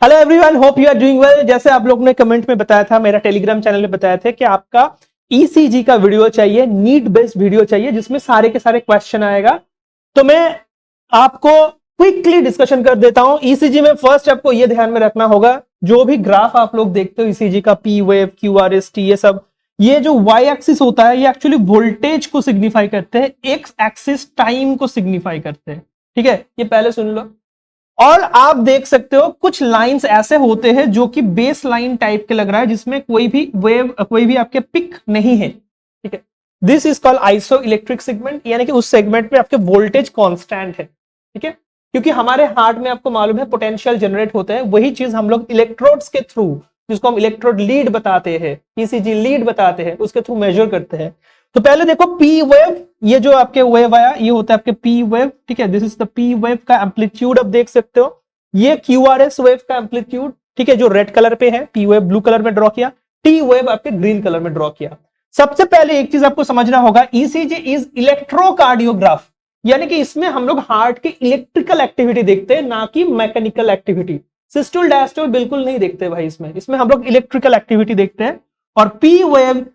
Hello everyone, hope you are doing well. जैसे आप लोग ने कमेंट में बताया था, मेरा टेलीग्राम चैनल में बताया था कि आपका ईसीजी का वीडियो चाहिए, नीट बेस्ड वीडियो चाहिए जिसमें सारे के सारे क्वेश्चन आएगा। तो मैं आपको क्विकली डिस्कशन कर देता हूं। ईसीजी में फर्स्ट आपको यह ध्यान में रखना होगा, जो भी ग्राफ आप लोग देखते हो ईसीजी का, पी वेव, क्यूआरएस, टी, ये सब, ये जो वाई एक्सिस होता है ये एक्चुअली वोल्टेज को सिग्निफाई करते हैं, एक्स एक्सिस टाइम को सिग्निफाई करते हैं। ठीक है, ये पहले सुन लो। और आप देख सकते हो कुछ लाइंस ऐसे होते हैं जो कि बेस लाइन टाइप के लग रहा है, जिसमें कोई भी वेव, कोई भी आपके पिक नहीं है। ठीक है, this is called iso electric segment, यानी कि उस सेगमेंट में आपके वोल्टेज कांस्टेंट है। ठीक है, क्योंकि हमारे हार्ट में आपको मालूम है पोटेंशियल जनरेट होते हैं, वही चीज हम लोग इलेक्ट्रोड्स के थ्रू, जिसको हम इलेक्ट्रोड लीड बताते हैं, ईसीजी लीड बताते हैं, उसके थ्रू मेजर करते हैं। तो पहले देखो पी वेव, ये जो आपके वेव आया ये होता है आपके पी वेव। ठीक है, this is the P wave का एम्पलीट्यूड, आप देख सकते हो। ये क्यूआरएस वेव का एम्पलीट्यूड, ठीक है, जो रेड कलर पे है, पी वेव ब्लू कलर में ड्रॉ किया, टी वेव आपके ग्रीन कलर में ड्रॉ किया। सबसे पहले एक चीज आपको समझना होगा, ईसीजी इज इलेक्ट्रोकार्डियोग्राफ, यानी कि इसमें हम लोग हार्ट की इलेक्ट्रिकल एक्टिविटी देखते हैं, ना कि मैकेनिकल एक्टिविटी। सिस्टोल डायस्टोल बिल्कुल नहीं देखते भाई, इसमें हम लोग इलेक्ट्रिकल एक्टिविटी देखते हैं। और पी वेव,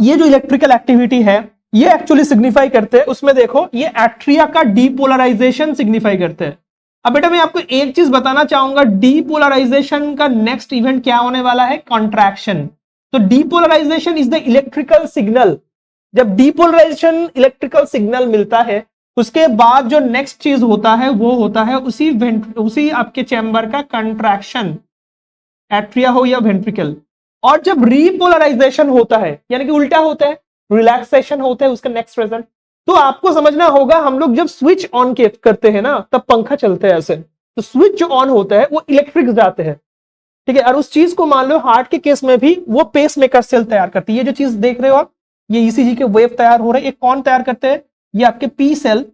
ये जो इलेक्ट्रिकल एक्टिविटी है ये एक्चुअली सिग्निफाई करते हैं, उसमें देखो ये एट्रिया का डीपोलराइजेशन सिग्निफाई करते हैं। अब बेटा मैं आपको एक चीज बताना चाहूंगा, डीपोलराइजेशन का नेक्स्ट इवेंट क्या होने वाला है? कॉन्ट्रैक्शन। तो depolarization is the electrical signal. जब डीपोलराइजेशन इलेक्ट्रिकल सिग्नल मिलता है, उसके बाद जो नेक्स्ट चीज होता है वो होता है उसी आपके चैम्बर का कंट्रैक्शन, एट्रिया हो या वेंट्रिकल। और जब रीपोलराइजेशन होता है, यानी कि उल्टा होता है, रिलैक्सेशन होता है, उसका नेक्स्ट रिजल्ट। तो आपको समझना होगा, हम लोग जब स्विच ऑन करते हैं ना, तब पंखा चलता है ऐसे, तो स्विच जो ऑन होता है वो इलेक्ट्रिक जाते हैं। ठीक है, और उस चीज को मान लो हार्ट के केस में भी वो पेस मेकर सेल तैयार करती है। ये जो चीज देख रहे हो आप, ये ईसीजी के वेव तैयार हो रहे हैं, ये कौन तैयार करते हैं? ये आपके पी सेल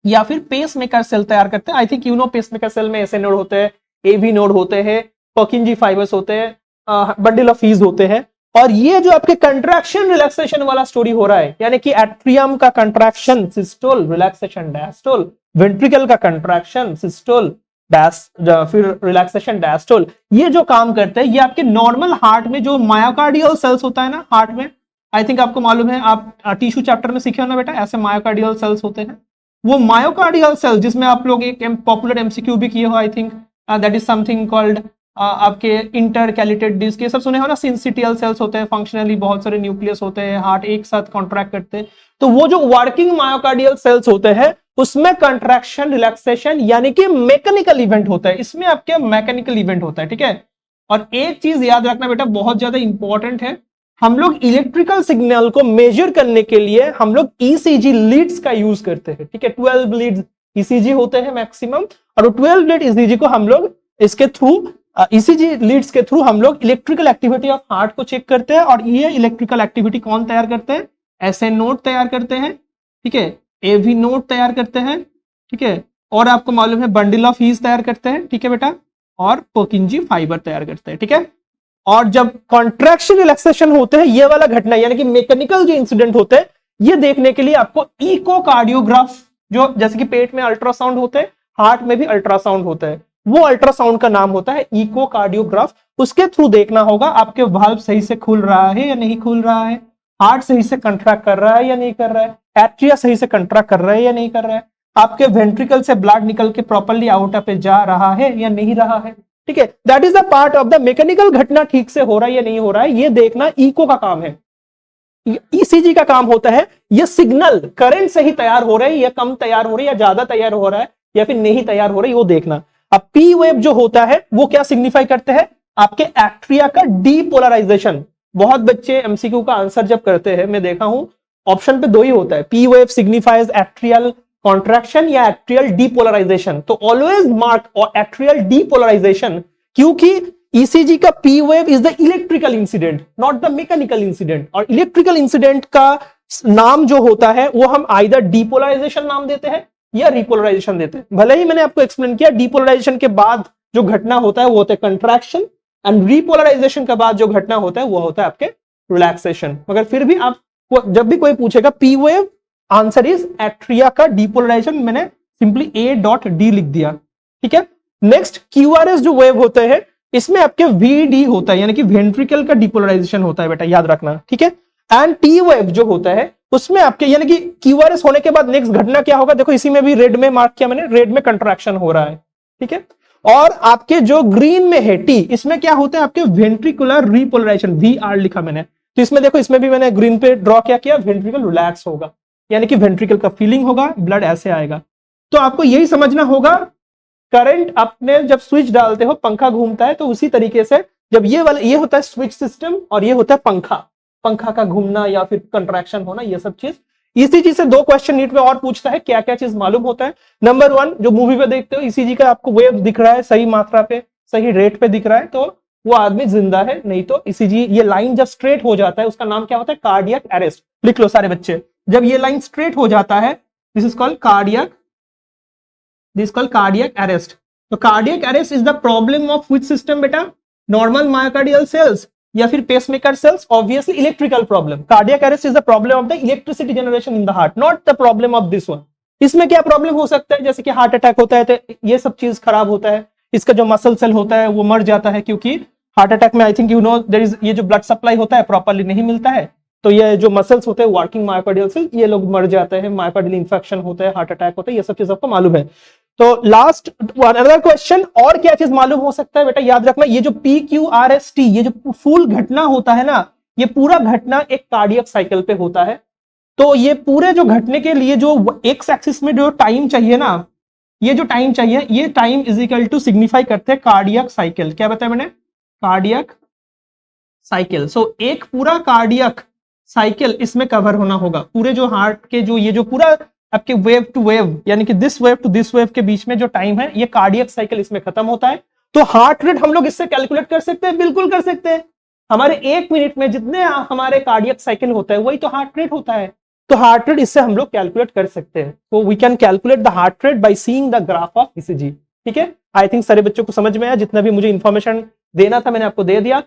या फिर पेस मेकर सेल तैयार करते हैं। I think you know, pacemaker cell में ऐसे नोड होते हैं, एवी नोड होते हैं, पर्किंजी फाइबर्स होते हैं, बंडल ऑफ हीज होते हैं। और ये जो आपके कंट्रैक्शन रिलैक्सेशन वाला स्टोरी हो रहा है, यानी कि एट्रियम का contraction systole, relaxation diastole, ventricle का कंट्रैक्शन सिस्टोल, फिर रिलैक्सेशन डायस्टोल, ये जो काम करते हैं, ये आपके नॉर्मल हार्ट में जो मायोकार्डियल सेल्स होता है ना हार्ट में, आई थिंक आपको मालूम है, आप टिश्यू चैप्टर में सीखे हो ना बेटा, ऐसे मायोकार्डियल सेल्स होते हैं। वो मायोकार्डियल सेल, जिसमें आप लोग एक पॉपुलर एमसीक्यू भी किए हो, I think that is something called आपके इंटरकैलिटेड डिस्क, ये सब सुने हो ना। सिंसिटियल सेल्स होते हैं, फंक्शनली बहुत सारे न्यूक्लियस होते हैं, हार्ट एक साथ कॉन्ट्रैक्ट करते हैं। तो वो जो वर्किंग मायोकार्डियल सेल्स होते हैं, उसमें कंट्रैक्शन रिलैक्सेशन यानी कि मैकेनिकल इवेंट होता है, इसमें आपके मैकेनिकल इवेंट होता है। ठीक है, और एक चीज याद रखना बेटा, बहुत ज्यादा इंपॉर्टेंट है, हम लोग इलेक्ट्रिकल सिग्नल को मेजर करने के लिए हम लोग ईसीजी लीड्स का यूज करते हैं। ठीक है, 12 लीड्स ईसीजी होते हैं मैक्सिमम, और 12 लीड ईसीजी को हम लोग इसके थ्रू, ईसीजी लीड्स के थ्रू हम लोग इलेक्ट्रिकल एक्टिविटी ऑफ हार्ट को चेक करते हैं। और ये इलेक्ट्रिकल एक्टिविटी कौन तैयार करते हैं? एसए नोड तैयार करते हैं, ठीक है, एवी नोड तैयार करते हैं, ठीक है, और आपको मालूम है बंडल ऑफ हीज तैयार करते हैं। ठीक है बेटा, और पर्किंजी फाइबर तैयार करते हैं। ठीक है, और जब कॉन्ट्रैक्शन रिलैक्सेशन होते हैं, ये वाला घटना यानी कि मैकेनिकल जो इंसिडेंट होते हैं, ये देखने के लिए आपको इकोकार्डियोग्राफ, जो जैसे कि पेट में अल्ट्रासाउंड होते हैं, हार्ट में भी अल्ट्रासाउंड होता है, वो अल्ट्रासाउंड का नाम होता है इकोकार्डियोग्राफ। उसके थ्रू देखना होगा आपके वाल्व सही से खुल रहा है या नहीं खुल रहा है, हार्ट सही से कंट्रैक्ट कर रहा है या नहीं कर रहा है, एट्रिया सही से कंट्रैक्ट कर रहा है या नहीं कर रहा है, आपके वेंट्रिकल से ब्लड निकल के प्रॉपर्ली आउटर पे जा रहा है या नहीं रहा है। ठीक है, that is the part of the mechanical, घटना ठीक से हो रहा है या नहीं हो रहा है, ये देखना इको का काम है। ईसीजी का काम होता है ये सिग्नल करंट सही तैयार हो रहा है या कम तैयार हो रही है, या ज्यादा तैयार हो रहा है या फिर नहीं तैयार हो रही है, वो देखना। अब पी वेव जो होता है वो क्या सिग्निफाई करते हैं? आपके एट्रिया का डीपोलराइजेशन। बहुत बच्चे एमसीक्यू का आंसर जब करते हैं, मैं देखा हूं ऑप्शन पे 2 ही होता है, P wave signifies atrial contraction या एट्रियल डीपोलराइजेशन। तो ऑलवेज मार्क और एट्रियल डीपोलराइजेशन, क्योंकि ईसीजी का P wave is the electrical incident, not the mechanical incident. और इलेक्ट्रिकल इंसिडेंट का नाम जो होता है वो हम आइदर डीपोलराइजेशन नाम देते हैं या रिपोलराइजेशन देते हैं। भले ही मैंने आपको एक्सप्लेन किया, डीपोलराइजेशन के बाद जो घटना होता है वो होता है कंट्रैक्शन, एंड रिपोलराइजेशन के बाद जो घटना होता है वो होता है आपके रिलैक्सेशन। मगर फिर भी आप जब भी कोई पूछेगा P wave, answer is atria का डीपोलराइजेशन, मैंने सिंपली A.D लिख दिया। ठीक है, नेक्स्ट क्यूआरएस जो वेव होते हैं इसमें आपके वीडी होता है, यानी कि वेंट्रिकल का डिपोलराइजेशन होता है बेटा, याद रखना, ठीक है। एंड टी वेव जो होता है उसमें आपके यानी कि क्यूआरएस होने के बाद नेक्स्ट घटना क्या होगा, देखो इसी में भी रेड में मार्क किया मैंने, रेड में कंट्रैक्शन हो रहा है, ठीक है। और आपके जो ग्रीन में है टी, इसमें क्या होता है आपके वेंट्रिकुलर रिपोलराइजेशन, वीआर लिखा मैंने, तो इसमें देखो इसमें भी मैंने ग्रीन पे ड्रॉ क्या किया, वेंट्रिकल रिलैक्स होगा, यानी कि वेंट्रिकल का फीलिंग होगा, ब्लड ऐसे आएगा। तो आपको यही समझना होगा, करंट अपने जब स्विच डालते हो पंखा घूमता है, तो उसी तरीके से जब ये वाला ये होता है स्विच सिस्टम और ये होता है पंखा, पंखा का घूमना या फिर कंट्रैक्शन होना, ये सब चीज। इसी चीज से 2 क्वेश्चन नीट में और पूछता है, क्या क्या चीज मालूम होता है। नंबर 1, जो मूवी पे देखते हो ईसीजी का आपको वेव दिख रहा है, सही मात्रा पे सही रेट पे दिख रहा है, तो वो आदमी जिंदा है, नहीं तो ईसीजी ये लाइन जब स्ट्रेट हो जाता है उसका नाम क्या होता है, कार्डियक अरेस्ट। लिख लो सारे बच्चे, जब ये लाइन स्ट्रेट हो जाता है this is called cardiac arrest. तो cardiac arrest is the problem of which system बेटा, नॉर्मल मायोकार्डियल सेल्स या फिर pacemaker cells, obviously electrical problem. Cardiac arrest is the problem of the electricity generation in the heart, not the problem of this one. इसमें क्या problem हो सकता है, जैसे कि हार्ट अटैक होता है तो ये सब चीज खराब होता है, इसका जो मसल सेल होता है वो मर जाता है, क्योंकि हार्ट अटैक में I think you know there is, ये जो ब्लड सप्लाई होता है प्रॉपर्ली नहीं मिलता है, तो ये जो मसल्स होते हैं वर्किंग मायोकार्डियल सेल, ये लोग मर जाते हैं, मायोकार्डियल इंफेक्शन होता है, हार्ट अटैक होता है, ये सब चीज आपको मालूम है। तो लास्ट अनदर क्वेश्चन, और क्या चीज मालूम हो सकता है बेटा, याद रखना, ये जो PQRST ये जो फुल घटना होता है ना, ये पूरा घटना एक कार्डियक साइकिल पे होता है। तो ये पूरे जो घटने के लिए जो एक्स एक्सिस में जो टाइम चाहिए ना, ये जो टाइम चाहिए, ये time is equal to signify करते हैं कार्डियक साइकिल। क्या बताया मैंने, कार्डियक साइकिल। सो एक पूरा कार्डियक साइकिल इसमें कवर होना होगा, पूरे जो हार्ट के जो ये जो पूरा आपके वेव टू वेव यानी कि this wave to this wave के बीच में जो टाइम है, ये कार्डियक साइकिल इसमें खत्म होता है। तो हार्ट रेट हम लोग इससे कैलकुलेट कर सकते हैं, बिल्कुल कर सकते हैं। हमारे 1 मिनट में जितने हमारे कार्डियक साइकिल होता है वही तो हार्ट रेट होता है, तो हार्ट रेट इससे हम लोग कैलकुलेट कर सकते हैं। तो we can calculate the heart rate by seeing the graph of ECG, ठीक है। आई थिंक सारे बच्चों को समझ में आया, जितना भी मुझे इंफॉर्मेशन देना था मैंने आपको दे दिया।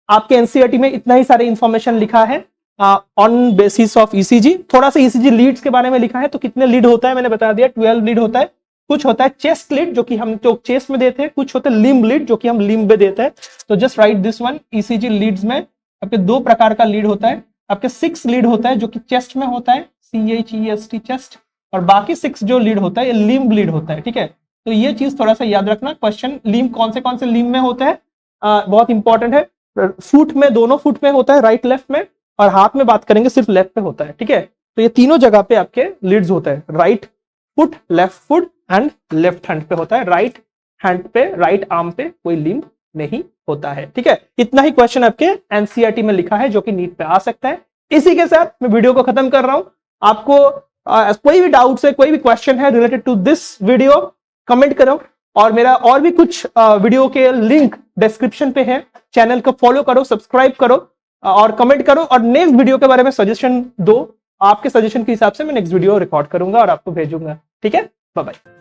आपके एनसीईआरटी में इतना ही सारे इंफॉर्मेशन लिखा है ऑन बेसिस ऑफ ईसीजी। थोड़ा सा ईसीजी लीड्स के बारे में लिखा है, तो कितने लीड होता है मैंने बता दिया, 12 लीड होता है। कुछ होता है चेस्ट लीड जो कि हम जो चेस्ट में देते हैं, कुछ होते हैं लिम्ब लीड जो कि हम लिम्ब में देते हैं। तो just write this one, ECG leads में आपके 2 प्रकार का लीड होता है। आपके 6 लीड होता है जो कि चेस्ट में होता है, CHEST चेस्ट, और बाकी 6 जो लीड होता है ये लिम्ब लीड होता है, ठीक है। तो ये चीज थोड़ा सा याद रखना। क्वेश्चन लिम्ब कौन से लिम्ब में होता है, बहुत इंपॉर्टेंट है। फुट में, दोनों फुट में होता है, राइट लेफ्ट में, और हाथ में बात करेंगे सिर्फ लेफ्ट पे होता है, ठीक है। तो ये तीनों जगह पे आपके लीड्स होता है, right foot, left foot and left hand पे होता है। राइट हैंड पे, राइट आर्म पे कोई लिम्ब नहीं होता है, ठीक है। इतना ही क्वेश्चन आपके एनसीईआरटी में लिखा है जो कि नीट पे आ सकता है। इसी के साथ मैं वीडियो को खत्म कर रहा हूं। आपको कोई भी डाउट है, कोई भी क्वेश्चन है related to this video, comment करो। और मेरा और भी कुछ वीडियो के लिंक डिस्क्रिप्शन पे है, चैनल को फॉलो करो, सब्सक्राइब करो और कमेंट करो, और नेक्स्ट वीडियो के बारे में सजेशन दो। आपके सजेशन के हिसाब से मैं नेक्स्ट वीडियो रिकॉर्ड करूंगा और आपको भेजूंगा, ठीक है। Bye bye.